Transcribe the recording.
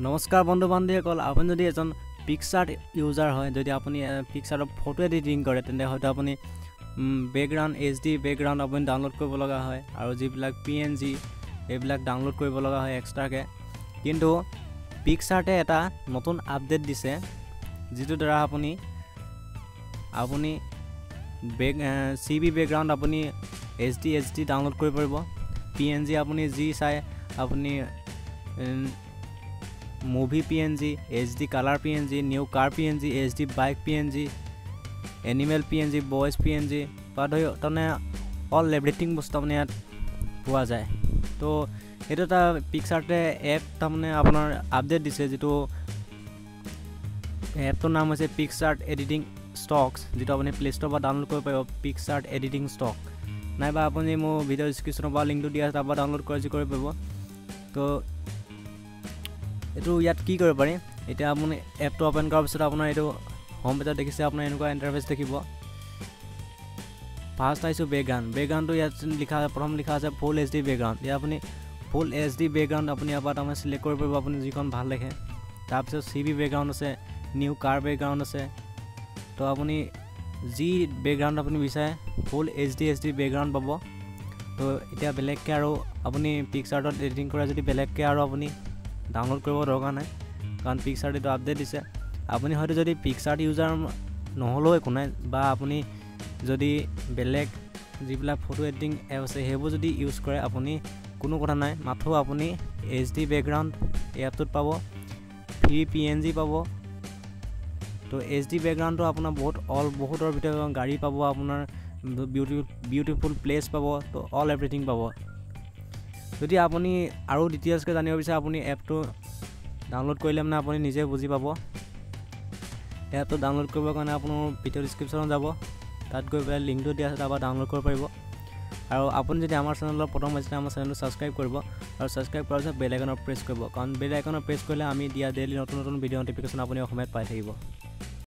নমস্কাৰ বন্ধু বান্ধৱীসকল, আপুনি যদি এজন পিকচাৰ্ট ইউজাৰ হয়, যদি আপুনি পিকচাৰ্টৰ ফটো এডিটিং কৰে, তেন্তে হয়তো আপুনি বেকগ্ৰাউণ্ড HD বেকগ্ৰাউণ্ড আপুনি ডাউনলোড কৰিব লগা হয় আৰু যিবিলাক PNG এইবিলাক ডাউনলোড কৰিব লগা হয় এক্সট্ৰাকৈ। কিন্তু পিকচাৰ্টে এটা নতুন আপডেট দিছে, যিটোৰ দ্বাৰা আপুনি CB বেকগ্ৰাউণ্ড আপুনি HD ডাউনলোড কৰিব পাৰিব। PNG আপুনি যি চাই, আপুনি movie PNG, HD colour PNG, new car PNG, HD bike PNG, animal PNG, boys PNG বা ধৰি তাৰমানে অল এভৰিথিং বস্তু আপুনি ইয়াত পোৱা যায়। তো এইটো এটা পিকচাৰ্টে এপ তাৰমানে আপোনাৰ আপডেট দিছে, যিটো এপটোৰ নাম হৈছে পিকচাৰ্ট এডিটিং ষ্টকছ, যিটো আপুনি প্লে ষ্ট'ৰৰ পৰা ডাউনলোড কৰিব পাৰিব। পিকচাৰ্ট এডিটিং ষ্টক নাইবা আপুনি মোৰ ভিডিঅ' ডিছক্ৰিপশ্যনৰ পৰা লিংকটো দিয়া আছে, তাৰ পৰা ডাউনলোড কৰি কৰিব পাৰিব। তো এইটো ইয়াত কি কৰিব পাৰি, এতিয়া আপুনি এপটো অ'পেন কৰাৰ পিছত আপোনাৰ এইটো হোম পেজত দেখিছে, আপোনাৰ এনেকুৱা ইণ্টাৰফেচ দেখিব। ফাৰ্ষ্ট আহিছোঁ বেকগ্ৰাউণ্ডটো ইয়াত প্ৰথম লিখা আছে ফুল HD বেকগ্ৰাউণ্ড। ইয়াত আপুনি ফুল HD বেকগ্ৰাউণ্ড আপুনি ইয়াৰ পৰা তাৰমানে চিলেক্ট কৰিব পাৰিব, আপুনি যিখন ভাল দেখে। তাৰপিছত CB বেকগ্ৰাউণ্ড আছে, নিউ কাৰ বেকগ্ৰাউণ্ড আছে। তো আপুনি যি বেকগ্ৰাউণ্ড আপুনি বিচাৰে ফুল HD বেকগ্ৰাউণ্ড পাব। তো এতিয়া বেলেগকৈ আৰু আপুনি পিকচাৰ্টত এডিটিং কৰে যদি বেলেগকৈ আৰু আপুনি ডাউনলোড কৰিব দৰকাৰ নাই, কাৰণ পিকচাৰ্ট এইটো আপডেট দিছে। আপুনি হয়তো যদি পিকচাৰ্ট ইউজাৰ নহ'লেও একো নাই, বা আপুনি যদি বেলেগ যিবিলাক ফটো এডিটিং এপ আছে সেইবোৰ যদি ইউজ কৰে, আপুনি কোনো কথা নাই, মাথো আপুনি HD বেকগ্ৰাউণ্ড এই এপটোত পাব, ফ্ৰী PNG পাব। তো HD বেকগ্ৰাউণ্ডটো আপোনাৰ বহুতৰ ভিতৰত গাড়ী পাব, আপোনাৰ বিউটিফুল প্লেচ পাব, তো অল এভৰিথিং পাব। যদি আপুনি আৰু ডিটেইলছকৈ জানিব বিচাৰে, আপুনি এপটো ডাউনলোড কৰিলে মানে আপুনি নিজে বুজি পাব। এপটো ডাউনলোড কৰিবৰ কাৰণে আপোনাৰ ভিডিঅ' ডিছক্ৰিপশ্যনত যাব, তাত গৈ পেলাই লিংকটো দিয়া আছে, তাৰপৰা ডাউনলোড কৰিব পাৰিব। আৰু আপুনি যদি আমাৰ চেনেলত প্ৰথম হৈছে, আমাৰ চেনেলটো ছাবস্ক্ৰাইব কৰিব, আৰু ছাবস্ক্ৰাইব কৰাৰ পিছত বেল আইকনত প্ৰেছ কৰিব, কাৰণ বেল আইকনত প্ৰেছ কৰিলে আমি দিয়া ডেইলি নতুন ভিডিঅ' ন'টিফিকেশ্যন আপুনি অসমীয়াত পাই থাকিব।